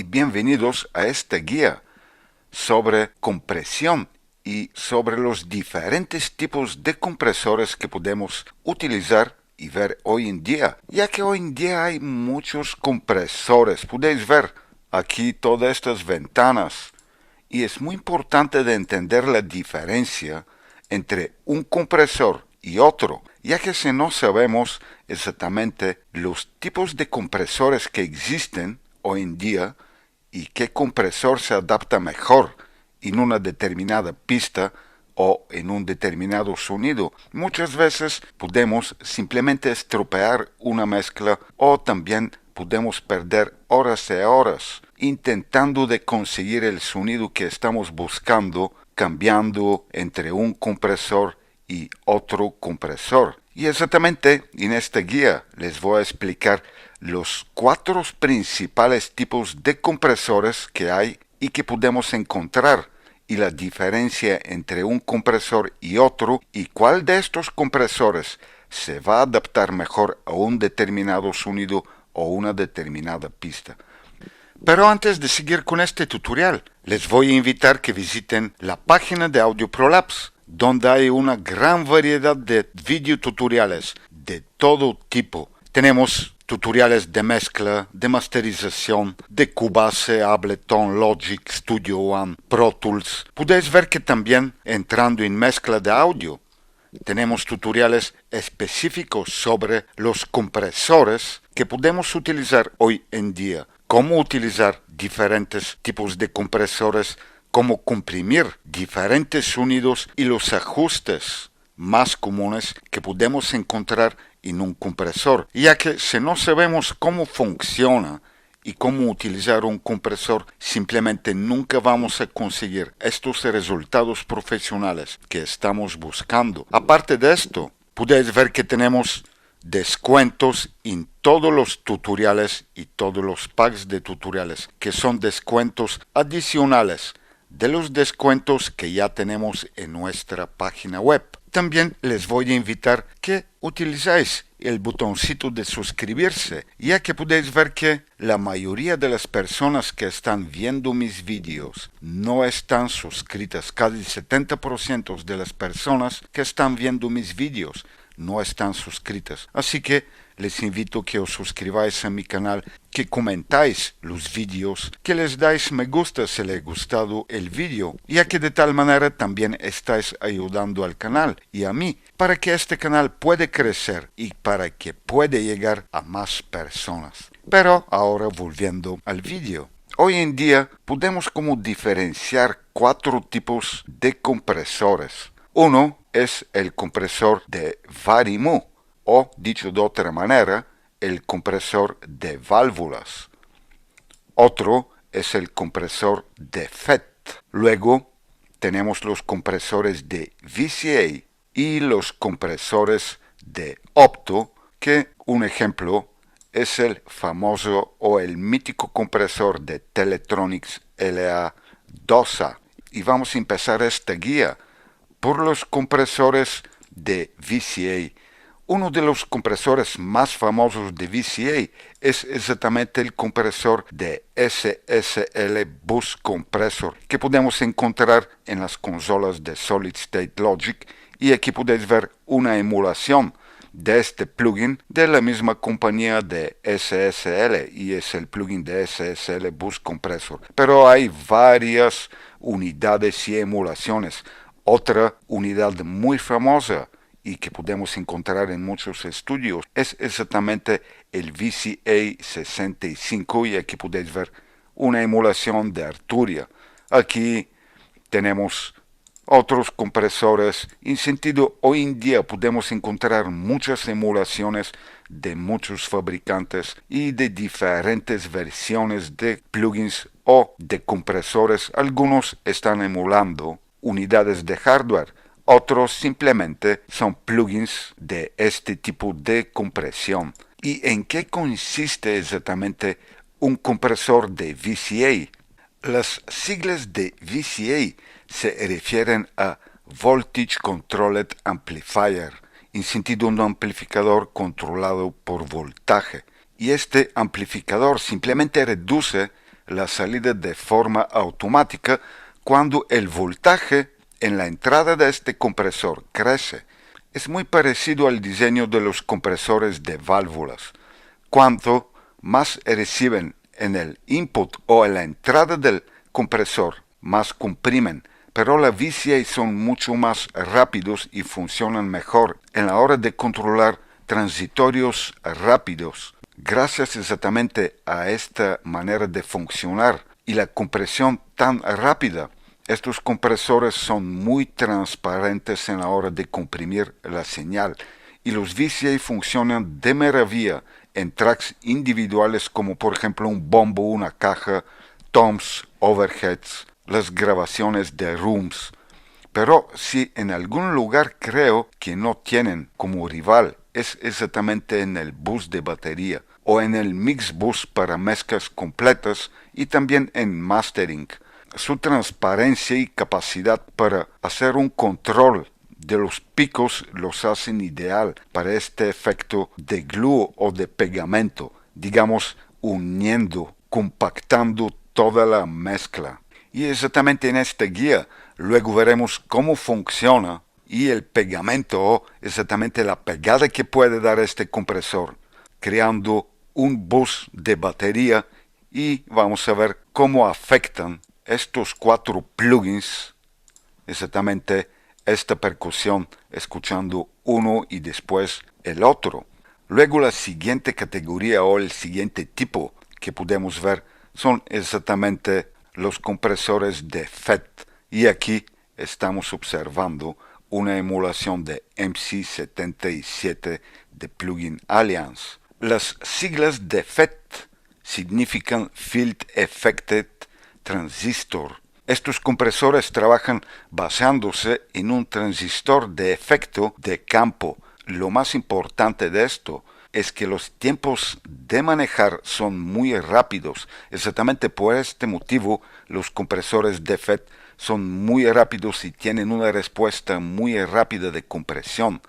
y bienvenidos a esta guía sobre compresión y sobre los diferentes tipos de compresores que podemos utilizar y ver hoy en día, ya que hoy en día hay muchos compresores. Podéis ver aquí todas estas ventanas y es muy importante de entender la diferencia entre un compresor y otro, ya que si no sabemos exactamente los tipos de compresores que existen hoy en día y qué compresor se adapta mejor en una determinada pista o en un determinado sonido, muchas veces podemos simplemente estropear una mezcla o también podemos perder horas y horas intentando de conseguir el sonido que estamos buscando cambiando entre un compresor y otro compresor. Y exactamente en esta guía les voy a explicar los 4 principales tipos de compresores que hay y que podemos encontrar y la diferencia entre un compresor y otro y cuál de estos compresores se va a adaptar mejor a un determinado sonido o una determinada pista. Pero antes de seguir con este tutorial, les voy a invitar que visiten la página de Audio Prolapse, donde hay una gran variedad de videotutoriales de todo tipo. Tenemos tutoriales de mezcla, de masterización, de Cubase, Ableton, Logic, Studio One, Pro Tools. Podéis ver que también entrando en mezcla de audio, tenemos tutoriales específicos sobre los compresores que podemos utilizar hoy en día, cómo utilizar diferentes tipos de compresores, cómo comprimir diferentes sonidos y los ajustes más comunes que podemos encontrar en un compresor, ya que si no sabemos cómo funciona y cómo utilizar un compresor, simplemente nunca vamos a conseguir estos resultados profesionales que estamos buscando. Aparte de esto, podéis ver que tenemos descuentos en todos los tutoriales y todos los packs de tutoriales, que son descuentos adicionales de los descuentos que ya tenemos en nuestra página web. También les voy a invitar que utilizáis el botoncito de suscribirse, ya que podéis ver que la mayoría de las personas que están viendo mis vídeos no están suscritas. Casi el 70% de las personas que están viendo mis vídeos no están suscritas. Así que les invito a que os suscribáis a mi canal, que comentáis los vídeos, que les dais me gusta si les ha gustado el vídeo, ya que de tal manera también estáis ayudando al canal y a mí para que este canal pueda crecer y para que pueda llegar a más personas. Pero ahora volviendo al vídeo. Hoy en día podemos como diferenciar 4 tipos de compresores. Uno es el compresor de Varimu, o dicho de otra manera, el compresor de válvulas. Otro es el compresor de FET. Luego tenemos los compresores de VCA y los compresores de Opto, que un ejemplo es el famoso o el mítico compresor de Teletronics LA2A. Y vamos a empezar esta guía por los compresores de VCA. Uno de los compresores más famosos de VCA es exactamente el compresor de SSL Bus Compressor, que podemos encontrar en las consolas de Solid State Logic, y aquí podéis ver una emulación de este plugin de la misma compañía de SSL, y es el plugin de SSL Bus Compressor. Pero hay varias unidades y emulaciones. Otra unidad muy famosa y que podemos encontrar en muchos estudios es exactamente el VCA 65, y aquí podéis ver una emulación de Arturia. Aquí tenemos otros compresores. En sentido, hoy en día podemos encontrar muchas emulaciones de muchos fabricantes y de diferentes versiones de plugins o de compresores. Algunos están emulando unidades de hardware, otros simplemente son plugins de este tipo de compresión. ¿Y en qué consiste exactamente un compresor de VCA? Las siglas de VCA se refieren a Voltage Controlled Amplifier, en sentido un amplificador controlado por voltaje. Y este amplificador simplemente reduce la salida de forma automática cuando el voltaje en la entrada de este compresor crece. Es muy parecido al diseño de los compresores de válvulas. Cuanto más reciben en el input o en la entrada del compresor, más comprimen, pero la VCA son mucho más rápidos y funcionan mejor en la hora de controlar transitorios rápidos. Gracias exactamente a esta manera de funcionar y la compresión tan rápida, estos compresores son muy transparentes en la hora de comprimir la señal y los VCA funcionan de maravilla en tracks individuales como por ejemplo un bombo, una caja, toms, overheads, las grabaciones de rooms. Pero si en algún lugar creo que no tienen como rival es exactamente en el bus de batería o en el mix bus para mezclas completas y también en mastering. Su transparencia y capacidad para hacer un control de los picos los hacen ideal para este efecto de glue o de pegamento, digamos uniendo, compactando toda la mezcla. Y exactamente en esta guía luego veremos cómo funciona y el pegamento o exactamente la pegada que puede dar este compresor, creando un bus de batería y vamos a ver cómo afectan estos 4 plugins, exactamente esta percusión, escuchando uno y después el otro. Luego la siguiente categoría o el siguiente tipo que podemos ver son exactamente los compresores de FET. Y aquí estamos observando una emulación de MC77 de Plugin Alliance. Las siglas de FET significan Field Effected Transistor. Estos compresores trabajan basándose en un transistor de efecto de campo. Lo más importante de esto es que los tiempos de manejar son muy rápidos. Exactamente por este motivo los compresores de FET son muy rápidos y tienen una respuesta muy rápida de compresión.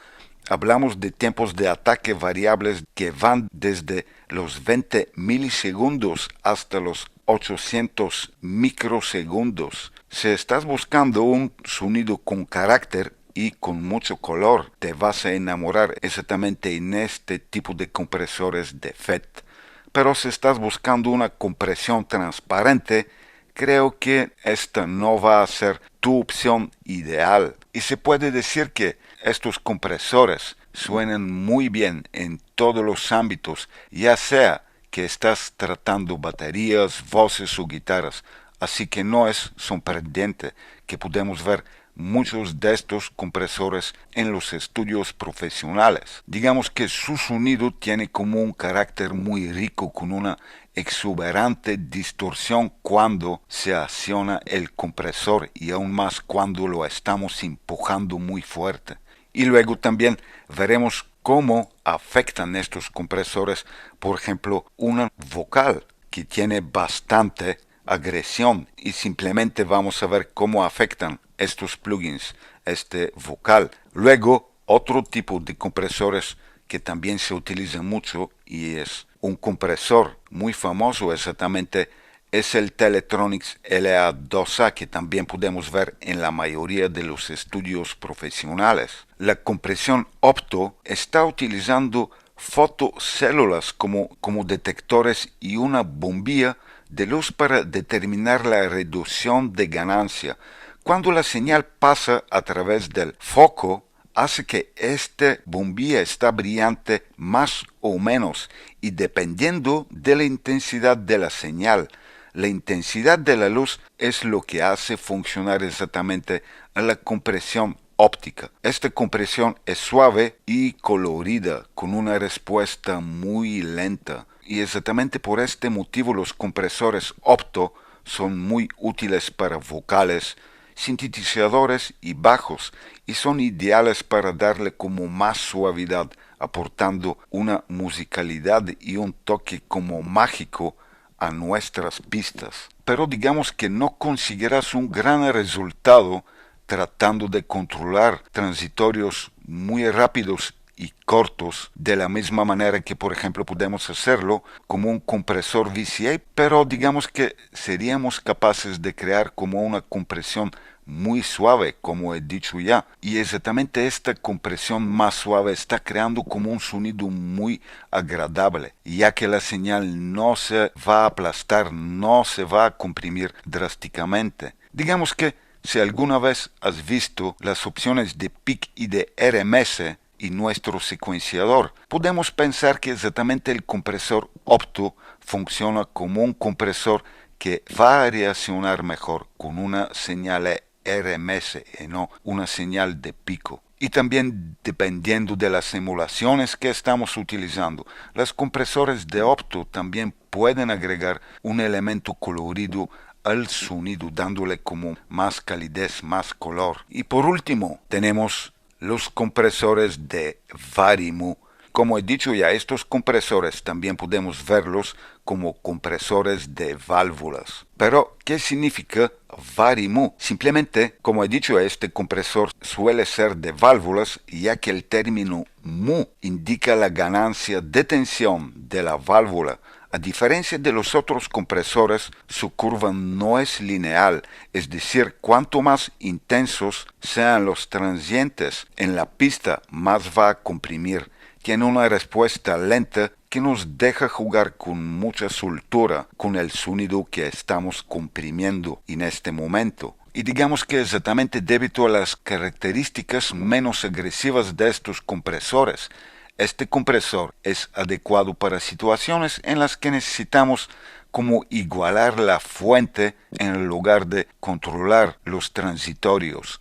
Hablamos de tiempos de ataque variables que van desde los 20 milisegundos hasta los 800 microsegundos. Si estás buscando un sonido con carácter y con mucho color, te vas a enamorar exactamente en este tipo de compresores de FET. Pero si estás buscando una compresión transparente, creo que esta no va a ser tu opción ideal. Y se puede decir que estos compresores suenan muy bien en todos los ámbitos, ya sea que estás tratando baterías, voces o guitarras. Así que no es sorprendente que podemos ver muchos de estos compresores en los estudios profesionales. Digamos que su sonido tiene como un carácter muy rico con una exuberante distorsión cuando se acciona el compresor y aún más cuando lo estamos empujando muy fuerte. Y luego también veremos cómo afectan estos compresores, por ejemplo, una vocal que tiene bastante agresión y simplemente vamos a ver cómo afectan estos plugins, este vocal. Luego, otro tipo de compresores que también se utiliza mucho y es un compresor muy famoso exactamente es el Teletronics LA2A que también podemos ver en la mayoría de los estudios profesionales. La compresión opto está utilizando fotocélulas como detectores y una bombilla de luz para determinar la reducción de ganancia. Cuando la señal pasa a través del foco, hace que esta bombilla está brillante más o menos y dependiendo de la intensidad de la señal. La intensidad de la luz es lo que hace funcionar exactamente la compresión óptica. Esta compresión es suave y colorida, con una respuesta muy lenta. Y exactamente por este motivo los compresores opto son muy útiles para vocales, sintetizadores y bajos y son ideales para darle como más suavidad, aportando una musicalidad y un toque como mágico a nuestras pistas. Pero digamos que no conseguirás un gran resultado tratando de controlar transitorios muy rápidos y cortos, de la misma manera que por ejemplo podemos hacerlo como un compresor VCA, pero digamos que seríamos capaces de crear como una compresión muy suave, como he dicho ya, y exactamente esta compresión más suave está creando como un sonido muy agradable, ya que la señal no se va a aplastar, no se va a comprimir drásticamente. Digamos que si alguna vez has visto las opciones de PIC y de RMS y nuestro secuenciador, podemos pensar que exactamente el compresor Opto funciona como un compresor que va a reaccionar mejor con una señal RMS y no una señal de pico. Y también dependiendo de las emulaciones que estamos utilizando, los compresores de Opto también pueden agregar un elemento colorido al sonido, dándole como más calidez, más color. Y por último, tenemos los compresores de Varimu. Como he dicho ya, estos compresores también podemos verlos como compresores de válvulas. Pero, ¿qué significa Varimu? Simplemente, como he dicho, este compresor suele ser de válvulas, ya que el término mu indica la ganancia de tensión de la válvula. A diferencia de los otros compresores, su curva no es lineal, es decir, cuanto más intensos sean los transientes en la pista, más va a comprimir. Tiene una respuesta lenta que nos deja jugar con mucha soltura con el sonido que estamos comprimiendo en este momento. Y digamos que exactamente debido a las características menos agresivas de estos compresores, este compresor es adecuado para situaciones en las que necesitamos como igualar la fuente en lugar de controlar los transitorios.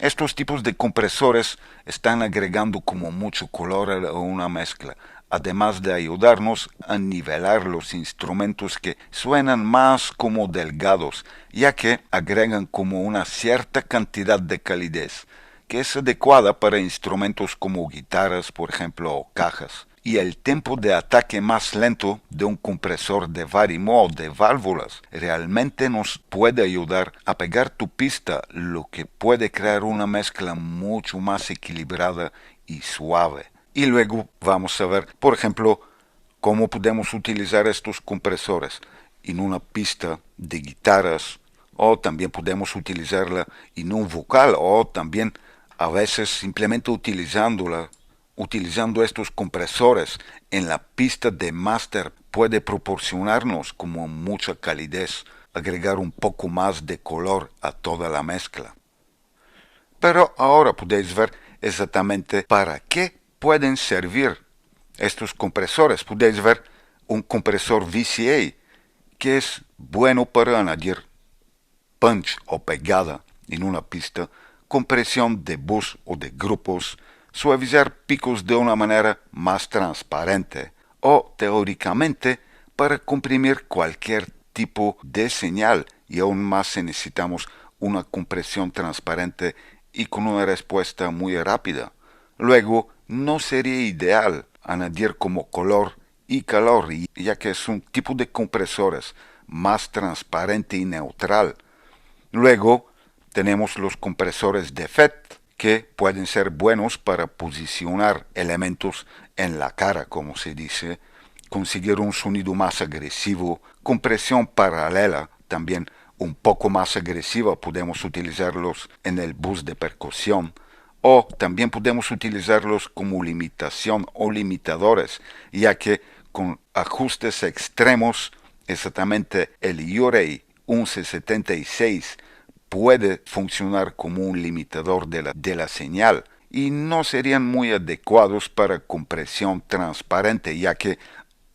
Estos tipos de compresores están agregando como mucho color a una mezcla, además de ayudarnos a nivelar los instrumentos que suenan más como delgados, ya que agregan como una cierta cantidad de calidez, que es adecuada para instrumentos como guitarras, por ejemplo, o cajas. Y el tiempo de ataque más lento de un compresor de Varimu o de válvulas realmente nos puede ayudar a pegar tu pista, lo que puede crear una mezcla mucho más equilibrada y suave. Y luego vamos a ver, por ejemplo, cómo podemos utilizar estos compresores en una pista de guitarras, o también podemos utilizarla en un vocal, o también a veces simplemente utilizando estos compresores en la pista de máster puede proporcionarnos como mucha calidez, agregar un poco más de color a toda la mezcla. Pero ahora podéis ver exactamente para qué pueden servir estos compresores. Podéis ver un compresor VCA que es bueno para añadir punch o pegada en una pista, compresión de bus o de grupos, suavizar picos de una manera más transparente o teóricamente para comprimir cualquier tipo de señal y aún más si necesitamos una compresión transparente y con una respuesta muy rápida. Luego, no sería ideal añadir como color y calor, ya que es un tipo de compresores más transparente y neutral. Luego, tenemos los compresores de FET, que pueden ser buenos para posicionar elementos en la cara, como se dice, conseguir un sonido más agresivo, compresión paralela, también un poco más agresiva, podemos utilizarlos en el bus de percusión, o también podemos utilizarlos como limitación o limitadores, ya que con ajustes extremos, exactamente el Urey 1176 puede funcionar como un limitador de la señal y no serían muy adecuados para compresión transparente, ya que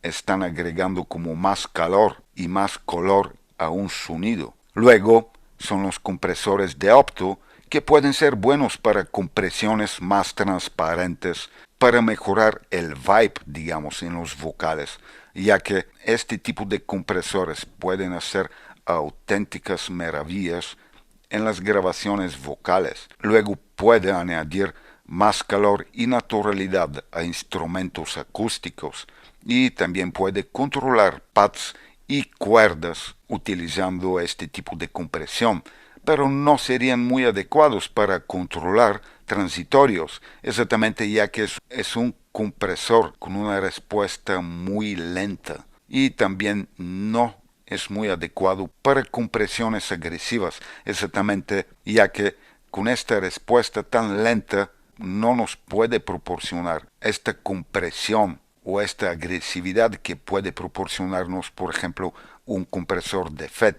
están agregando como más calor y más color a un sonido. Luego son los compresores de Opto, que pueden ser buenos para compresiones más transparentes, para mejorar el vibe, digamos, en los vocales, ya que este tipo de compresores pueden hacer auténticas maravillas en las grabaciones vocales. Luego puede añadir más calor y naturalidad a instrumentos acústicos y también puede controlar pads y cuerdas utilizando este tipo de compresión, pero no serían muy adecuados para controlar transitorios, exactamente ya que es un compresor con una respuesta muy lenta y también no es muy adecuado para compresiones agresivas, exactamente ya que con esta respuesta tan lenta no nos puede proporcionar esta compresión o esta agresividad que puede proporcionarnos, por ejemplo, un compresor de FET.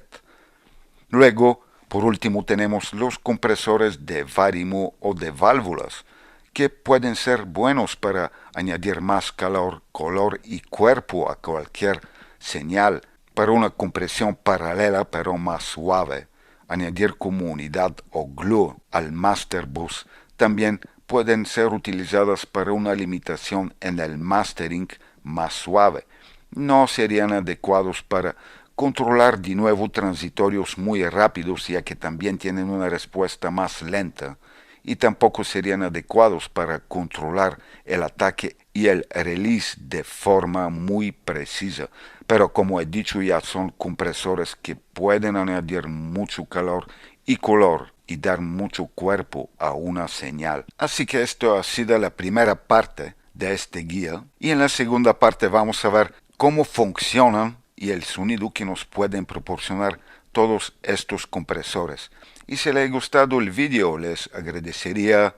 Luego, por último, tenemos los compresores de Varimo o de válvulas, que pueden ser buenos para añadir más calor, color y cuerpo a cualquier señal, para una compresión paralela pero más suave. Añadir como unidad o glue al master bus. También pueden ser utilizadas para una limitación en el mastering más suave. No serían adecuados para controlar de nuevo transitorios muy rápidos, ya que también tienen una respuesta más lenta, y tampoco serían adecuados para controlar el ataque y el release de forma muy precisa. Pero como he dicho, ya son compresores que pueden añadir mucho calor y color y dar mucho cuerpo a una señal. Así que esto ha sido la primera parte de este guía, y en la segunda parte vamos a ver cómo funcionan y el sonido que nos pueden proporcionar todos estos compresores. Y si les ha gustado el vídeo, les agradecería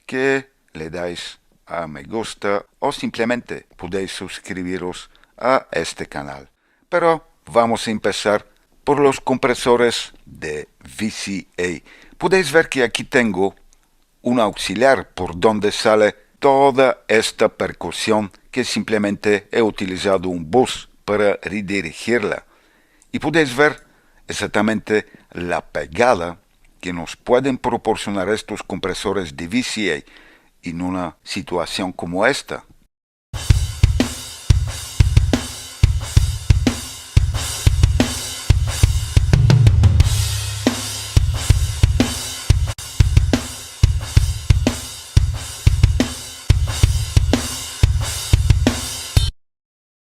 que le dais a me gusta o simplemente podéis suscribiros a este canal. Pero vamos a empezar por los compresores de VCA. Podéis ver que aquí tengo un auxiliar por donde sale toda esta percusión, que simplemente he utilizado un bus para redirigirla. Y podéis ver exactamente la pegada que nos pueden proporcionar estos compresores de VCA en una situación como esta.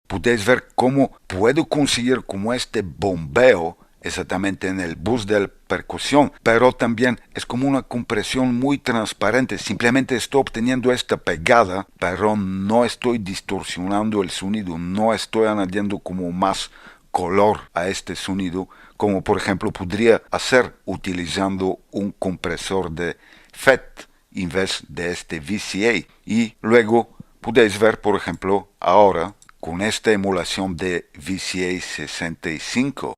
Podéis ver cómo puedo conseguir como este bombeo exactamente en el bus de percusión, pero también es como una compresión muy transparente. Simplemente estoy obteniendo esta pegada, pero no estoy distorsionando el sonido, no estoy añadiendo como más color a este sonido, como por ejemplo podría hacer utilizando un compresor de FET en vez de este VCA. Y luego podéis ver, por ejemplo, ahora con esta emulación de VCA 65.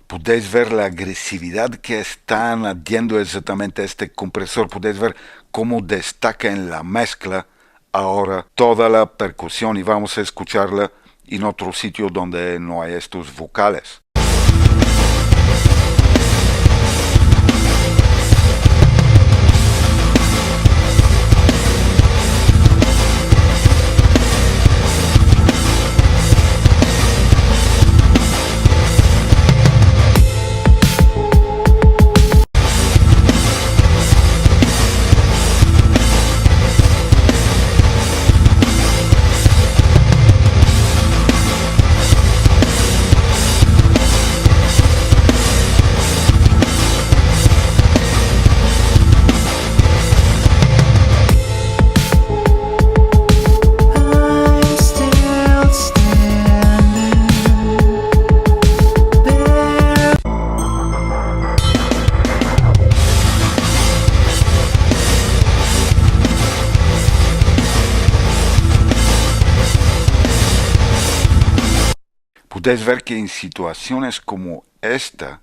Podéis ver la agresividad que está añadiendo exactamente este compresor. Podéis ver cómo destaca en la mezcla ahora toda la percusión, y vamos a escucharla en otro sitio donde no hay estos vocales. Podéis ver que en situaciones como esta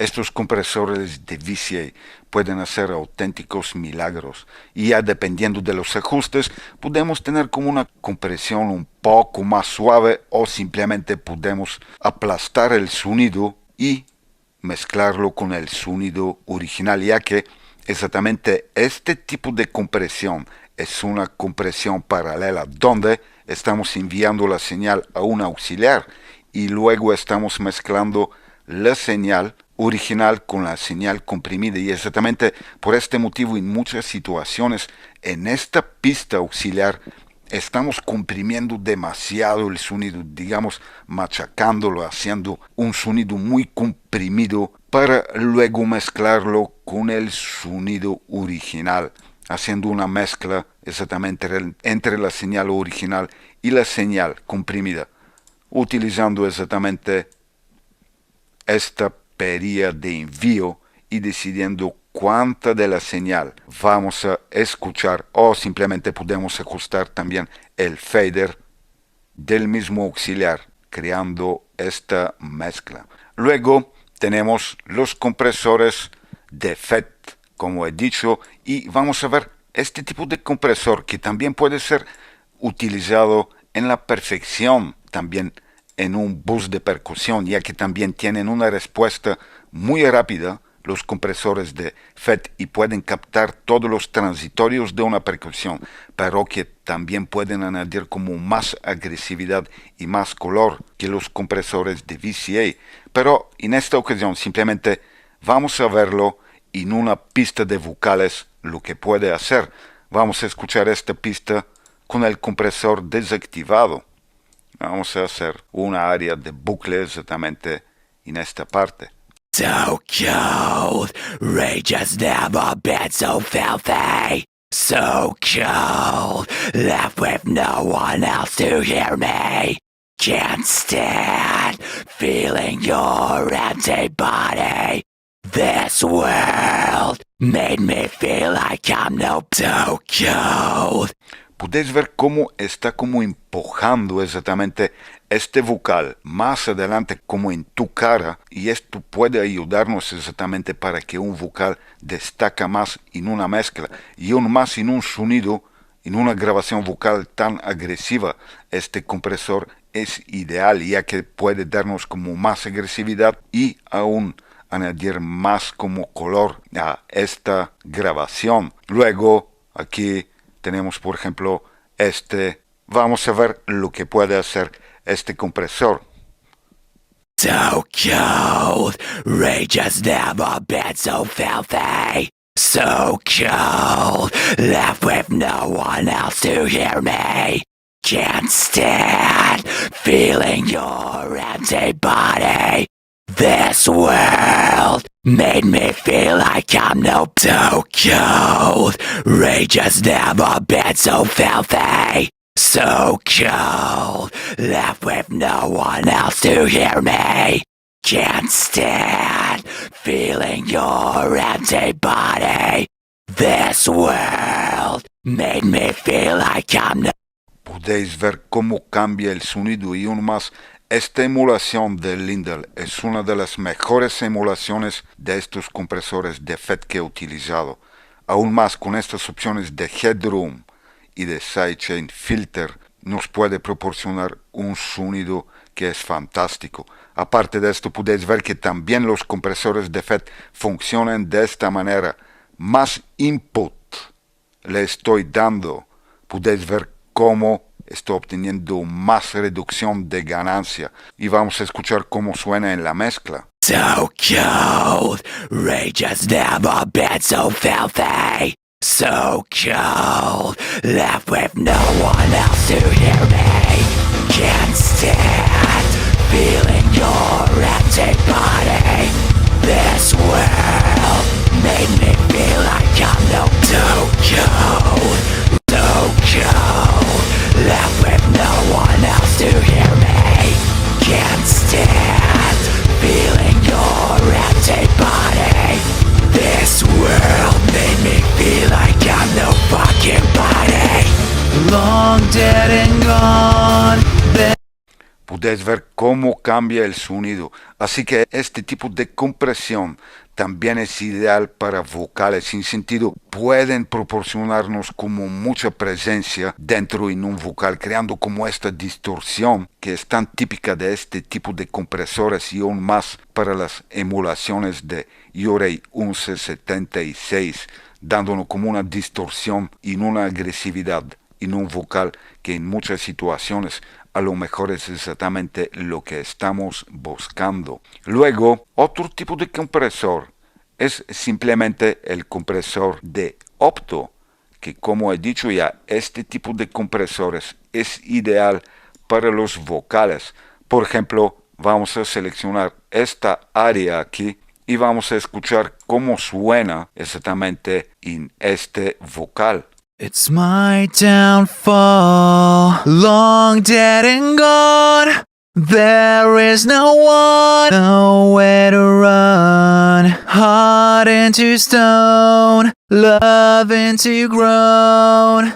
Estos compresores de VCA pueden hacer auténticos milagros y ya dependiendo de los ajustes podemos tener como una compresión un poco más suave o simplemente podemos aplastar el sonido y mezclarlo con el sonido original, ya que exactamente este tipo de compresión es una compresión paralela donde estamos enviando la señal a un auxiliar y luego estamos mezclando la señal original con la señal comprimida, y exactamente por este motivo en muchas situaciones en esta pista auxiliar estamos comprimiendo demasiado el sonido, digamos machacándolo, haciendo un sonido muy comprimido para luego mezclarlo con el sonido original, haciendo una mezcla exactamente entre la señal original y la señal comprimida, utilizando exactamente esta perilla de envío y decidiendo cuánta de la señal vamos a escuchar, o simplemente podemos ajustar también el fader del mismo auxiliar creando esta mezcla. Luego tenemos los compresores de FET, como he dicho, y vamos a ver este tipo de compresor que también puede ser utilizado en la perfección también en un bus de percusión, ya que también tienen una respuesta muy rápida los compresores de FET y pueden captar todos los transitorios de una percusión, pero que también pueden añadir como más agresividad y más color que los compresores de VCA. Pero en esta ocasión simplemente vamos a verlo en una pista de vocales lo que puede hacer. Vamos a escuchar esta pista con el compresor desactivado. Vamos a hacer una área de bucle exactamente en esta parte. So cold, rage has never been so filthy. So cold, left with no one else to hear me. Can't stand feeling your empty body. This world made me feel like I'm no so cold. Podéis ver cómo está como empujando exactamente este vocal más adelante como en tu cara, y esto puede ayudarnos exactamente para que un vocal destaca más en una mezcla y aún más en un sonido, en una grabación vocal tan agresiva. Este compresor es ideal ya que puede darnos como más agresividad y aún añadir más como color a esta grabación. Luego aquí tenemos por ejemplo vamos a ver lo que puede hacer este compresor. So cold, rage has never been so filthy. So cold, left with no one else to hear me. Can't stand feeling your empty body. This world made me feel like I'm no so cold. Rage has never been so filthy. So cold, left with no one else to hear me. Can't stand feeling your empty body. This world made me feel like I'm no. Podéis ver cómo cambia el sonido y aún más. Esta emulación de Lindell es una de las mejores emulaciones de estos compresores de FET que he utilizado. Aún más con estas opciones de Headroom y de Sidechain Filter nos puede proporcionar un sonido que es fantástico. Aparte de esto podéis ver que también los compresores de FET funcionan de esta manera. Más input le estoy dando. Podéis ver cómo estoy obteniendo más reducción de ganancia y vamos a escuchar cómo suena en la mezcla. So cold, rage has never been so filthy. So cold, left with no one else to hear me. Can't stand feeling your empty body. This world made me feel like I'm no so cold, so cold. Left with no one else to hear me. Can't stand feeling your empty body. This world made me feel like I'm no fucking body. Long dead and gone. Puedes ver cómo cambia el sonido. Así que este tipo de compresión también es ideal para vocales sin sentido. Pueden proporcionarnos como mucha presencia dentro de un vocal, creando como esta distorsión que es tan típica de este tipo de compresores y aún más para las emulaciones de Yorei 1176, dándonos como una distorsión y una agresividad en un vocal que en muchas situaciones a lo mejor es exactamente lo que estamos buscando. Luego, otro tipo de compresor es simplemente el compresor de opto, que como he dicho ya, este tipo de compresores es ideal para los vocales. Por ejemplo, vamos a seleccionar esta área aquí y vamos a escuchar cómo suena exactamente en este vocal. It's my downfall, long dead and gone. There is no one, nowhere to run. Heart into stone, love into groan.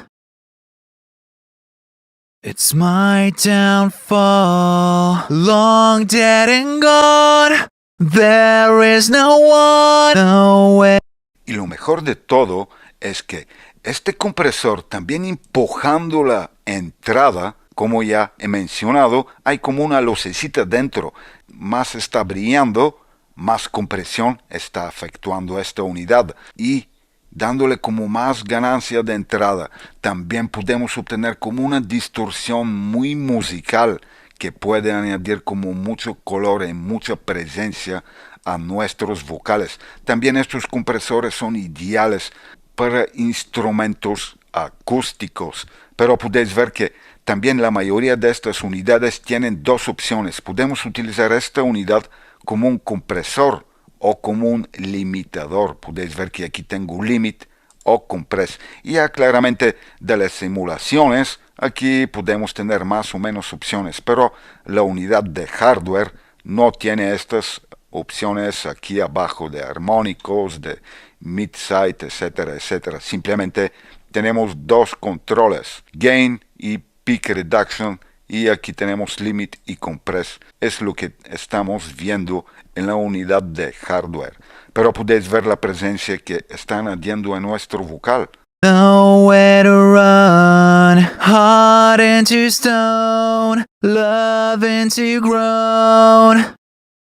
It's my downfall, long dead and gone. There is no one, nowhere. Y lo mejor de todo es que este compresor también empujando la entrada, como ya he mencionado, hay como una lucecita dentro. Más está brillando, más compresión está efectuando esta unidad y dándole como más ganancia de entrada. También podemos obtener como una distorsión muy musical que puede añadir como mucho color y mucha presencia a nuestros vocales. También estos compresores son ideales para instrumentos acústicos, pero podéis ver que también la mayoría de estas unidades tienen dos opciones. Podemos utilizar esta unidad como un compresor o como un limitador. Podéis ver que aquí tengo limit o compress. Y ya claramente de las simulaciones, aquí podemos tener más o menos opciones, pero la unidad de hardware no tiene estas opciones aquí abajo de armónicos, de mid-side, etcétera, etcétera. Simplemente tenemos dos controles, gain y peak reduction, y aquí tenemos limit y compress. Es lo que estamos viendo en la unidad de hardware. Pero podéis ver la presencia que está añadiendo en nuestro vocal. Nowhere to run, heart into stone, love into groan.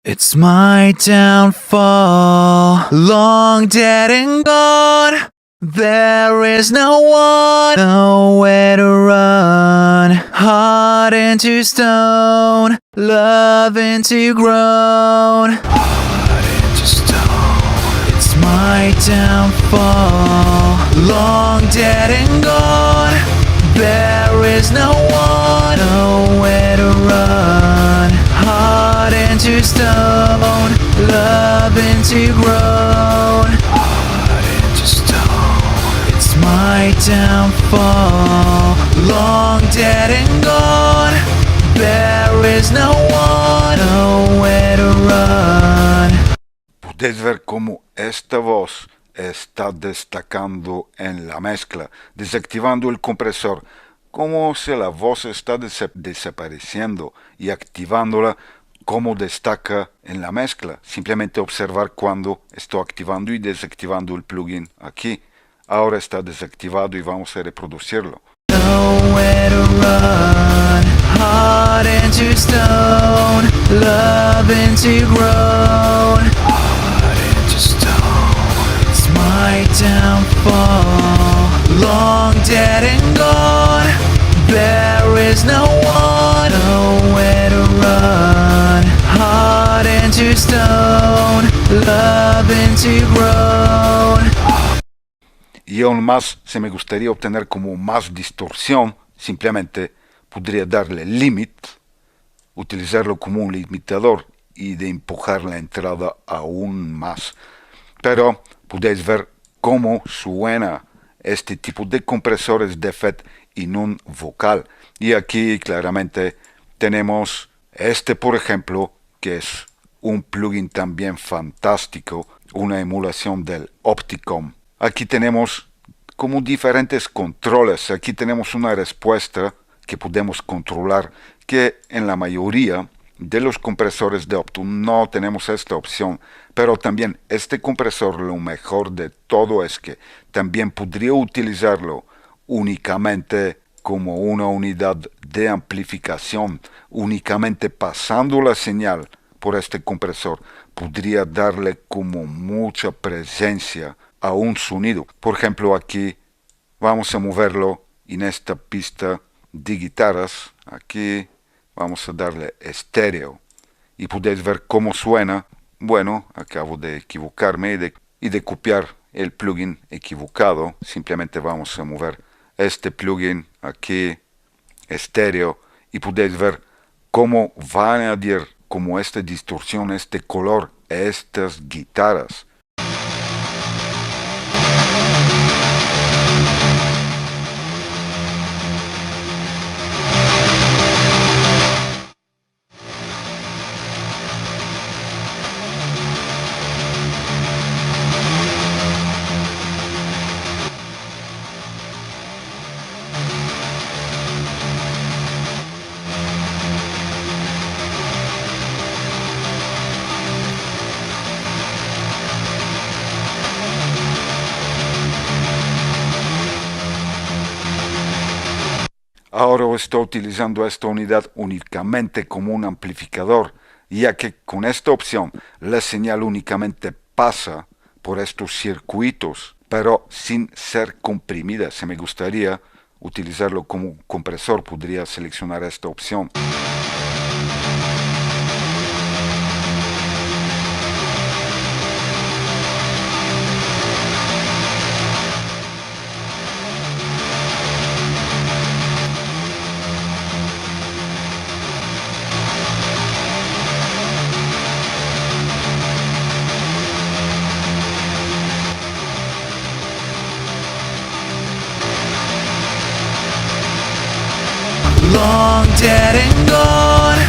It's my downfall, long dead and gone. There is no one, nowhere to run, heart into stone, love into groan. Heart into stone. It's my downfall, long dead and gone. There is no one, nowhere to run, heart into stone, love into groan. Heart into stone. It's my downfall, long dead and gone. There is no one, nowhere to run. Podéis ver cómo esta voz está destacando en la mezcla, desactivando el compresor, como si la voz está desapareciendo y activándola, como destaca en la mezcla. Simplemente observar cuando estoy activando y desactivando el plugin aquí. Ahora está desactivado y vamos a reproducirlo. Nowhere to run, heart into stone, love into groan. Heart into stone. It's my downfall, long dead and gone. There is no one, nowhere to run, heart into stone, love into groan. Y aún más, si me gustaría obtener como más distorsión, simplemente podría darle limit, utilizarlo como un limitador y de empujar la entrada aún más. Pero podéis ver cómo suena este tipo de compresores de FET en un vocal. Y aquí claramente tenemos este, por ejemplo, que es un plugin también fantástico, una emulación del Opticom. Aquí tenemos como diferentes controles. Aquí tenemos una respuesta que podemos controlar, que en la mayoría de los compresores de Optune no tenemos esta opción, pero también este compresor, lo mejor de todo es que también podría utilizarlo únicamente como una unidad de amplificación, únicamente pasando la señal por este compresor, podría darle como mucha presencia a un sonido. Por ejemplo, aquí vamos a moverlo en esta pista de guitarras. Aquí vamos a darle estéreo y podéis ver cómo suena. Bueno, acabo de equivocarme y de copiar el plugin equivocado. Simplemente vamos a mover este plugin aquí, estéreo, y podéis ver cómo va a añadir como esta distorsión, este color a estas guitarras. Ahora estoy utilizando esta unidad únicamente como un amplificador, ya que con esta opción la señal únicamente pasa por estos circuitos, pero sin ser comprimida. Si me gustaría utilizarlo como compresor, podría seleccionar esta opción. Long dead and gone,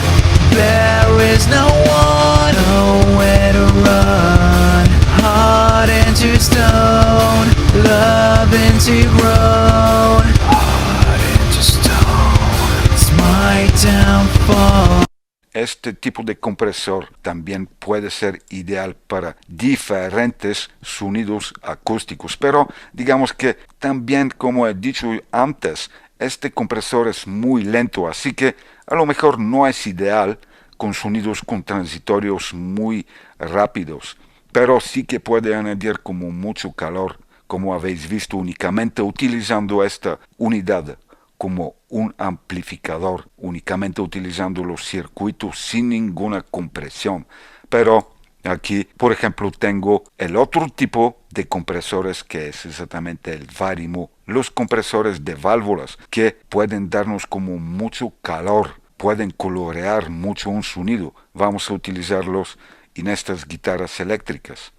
there is no one, nowhere to run. Heart into stone, love into groan. Heart into stone, it's my downfall. Este tipo de compresor también puede ser ideal para diferentes sonidos acústicos, pero digamos que también, como he dicho antes, este compresor es muy lento, así que a lo mejor no es ideal con sonidos con transitorios muy rápidos, pero sí que puede añadir como mucho calor, como habéis visto, únicamente utilizando esta unidad como un amplificador, únicamente utilizando los circuitos sin ninguna compresión. Pero aquí, por ejemplo, tengo el otro tipo de compresores que es exactamente el Varimo, los compresores de válvulas que pueden darnos como mucho calor, pueden colorear mucho un sonido. Vamos a utilizarlos en estas guitarras eléctricas.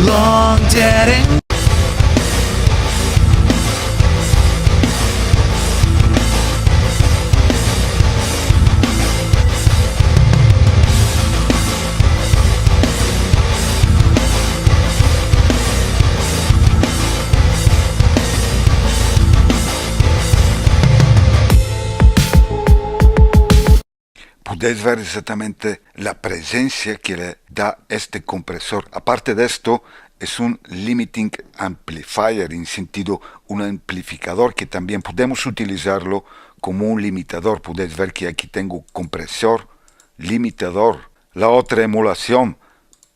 Long dead and Podéis ver exactamente la presencia que le da este compresor. Aparte de esto, es un limiting amplifier, en sentido un amplificador que también podemos utilizarlo como un limitador. Podéis ver que aquí tengo compresor, limitador. La otra emulación,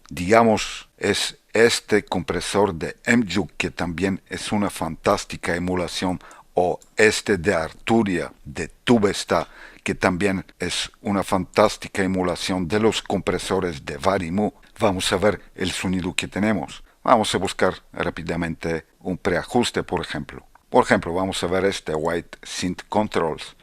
digamos, es este compresor de M-Juke, que también es una fantástica emulación, o este de Arturia de Tubesta, que también es una fantástica emulación de los compresores de Varimo. Vamos a ver el sonido que tenemos. Vamos a buscar rápidamente un preajuste, por ejemplo. Por ejemplo, vamos a ver este White Synth Controls.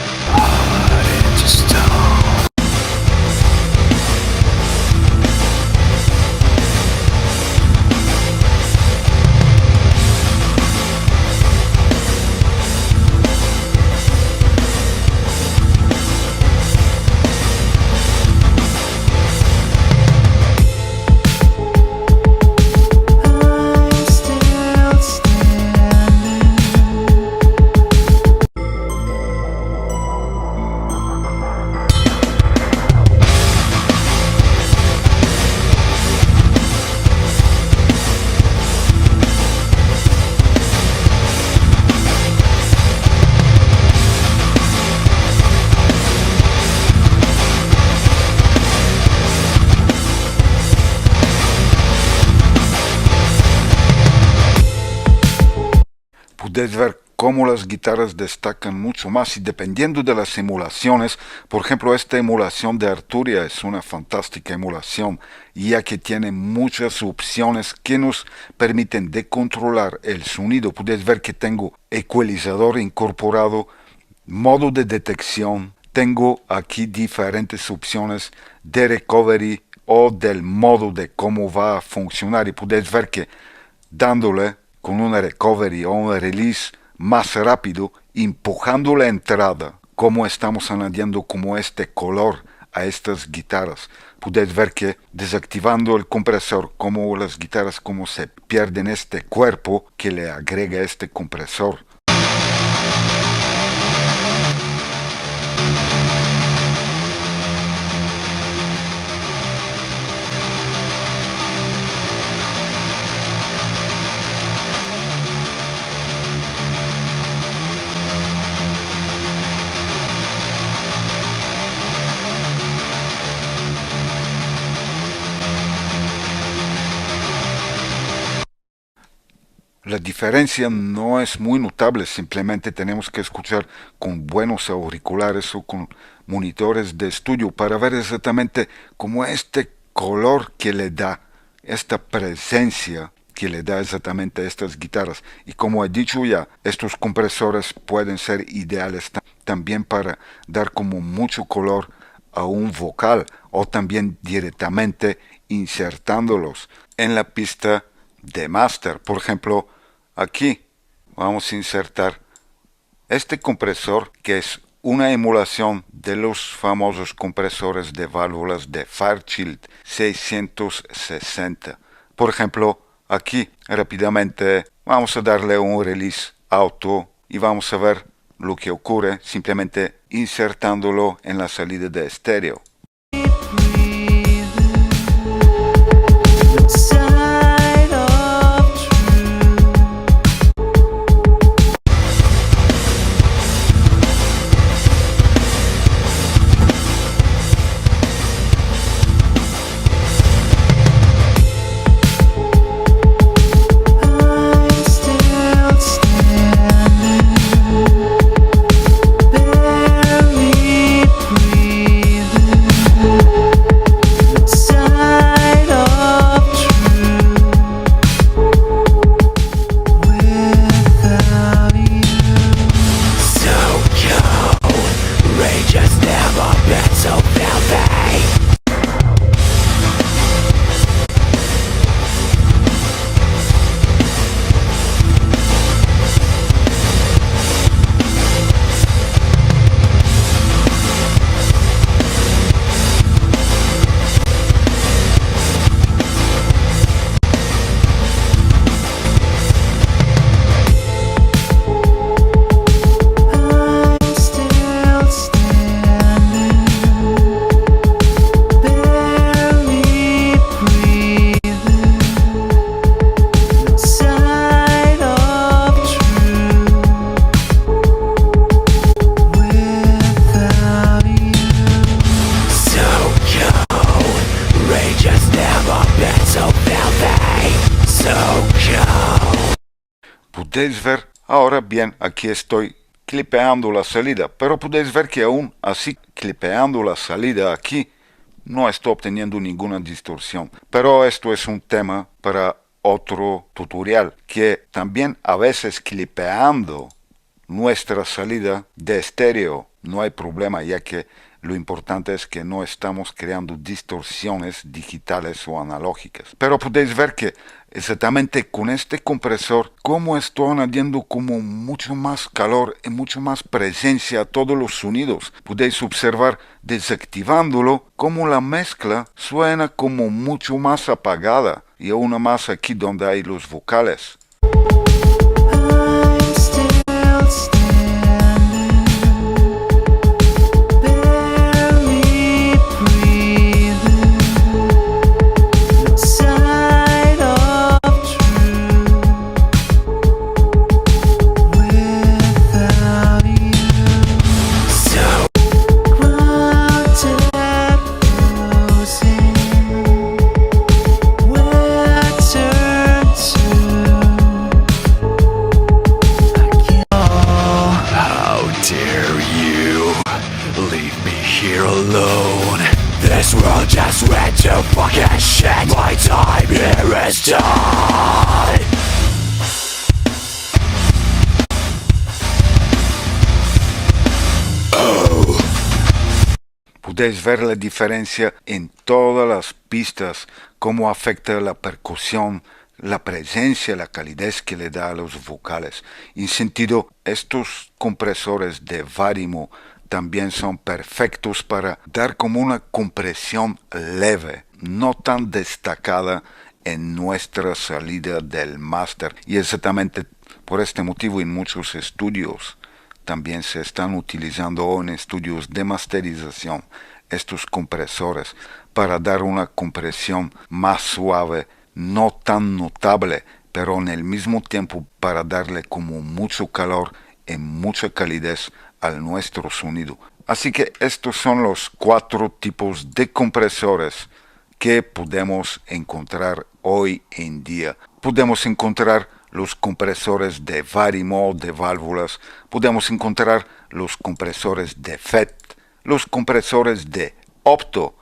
puedes ver cómo las guitarras destacan mucho más y dependiendo de las emulaciones, por ejemplo, esta emulación de Arturia es una fantástica emulación, ya que tiene muchas opciones que nos permiten de controlar el sonido. Puedes ver que tengo ecualizador incorporado, modo de detección, tengo aquí diferentes opciones de recovery o del modo de cómo va a funcionar y puedes ver que dándole con una recovery o un release más rápido, empujando la entrada, como estamos añadiendo como este color a estas guitarras. Puedes ver que desactivando el compresor, como las guitarras como se pierden este cuerpo que le agrega este compresor. La diferencia no es muy notable, simplemente tenemos que escuchar con buenos auriculares o con monitores de estudio para ver exactamente cómo este color que le da, esta presencia que le da exactamente a estas guitarras. Y como he dicho ya, estos compresores pueden ser ideales también para dar como mucho color a un vocal o también directamente insertándolos en la pista de master. Por ejemplo, aquí vamos a insertar este compresor que es una emulación de los famosos compresores de válvulas de Fairchild 660. Por ejemplo, aquí rápidamente vamos a darle un release auto y vamos a ver lo que ocurre simplemente insertándolo en la salida de estéreo. Podéis ver, ahora bien, aquí estoy clipeando la salida, pero podéis ver que aún así clipeando la salida aquí no estoy obteniendo ninguna distorsión. Pero esto es un tema para otro tutorial, que también a veces clipeando nuestra salida de estéreo no hay problema, ya que lo importante es que no estamos creando distorsiones digitales o analógicas. Pero podéis ver que exactamente con este compresor, como estoy añadiendo como mucho más calor y mucho más presencia a todos los sonidos. Podéis observar desactivándolo como la mezcla suena como mucho más apagada y aún más aquí donde hay los vocales. here alone. This world just went to fucking shit. My time here is done. Podéis ver la diferencia en todas las pistas, cómo afecta la percusión, la presencia, la calidez que le da a los vocales. En sentido, estos compresores de Varimo también son perfectos para dar como una compresión leve, no tan destacada en nuestra salida del máster. Y exactamente por este motivo en muchos estudios también se están utilizando en estudios de masterización estos compresores para dar una compresión más suave, no tan notable, pero en el mismo tiempo para darle como mucho calor y mucha calidez a nuestro sonido. Así que estos son los 4 tipos de compresores que podemos encontrar hoy en día. Podemos encontrar los compresores de Varimo, de válvulas, podemos encontrar los compresores de FET, los compresores de Opto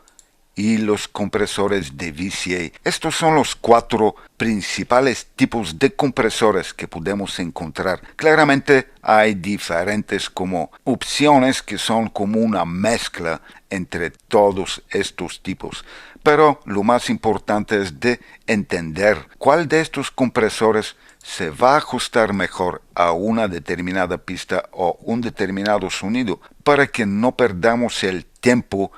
y los compresores de VCA. Estos son los 4 principales tipos de compresores que podemos encontrar. Claramente hay diferentes como opciones que son como una mezcla entre todos estos tipos. Pero lo más importante es de entender cuál de estos compresores se va a ajustar mejor a una determinada pista o un determinado sonido para que no perdamos el tiempo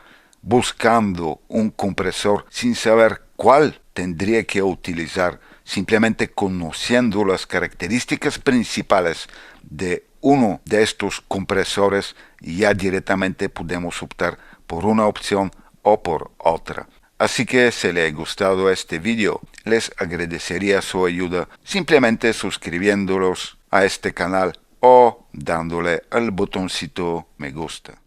buscando un compresor sin saber cuál tendría que utilizar. Simplemente conociendo las características principales de uno de estos compresores ya directamente podemos optar por una opción o por otra. Así que si les ha gustado este video, les agradecería su ayuda simplemente suscribiéndolos a este canal o dándole al botoncito me gusta.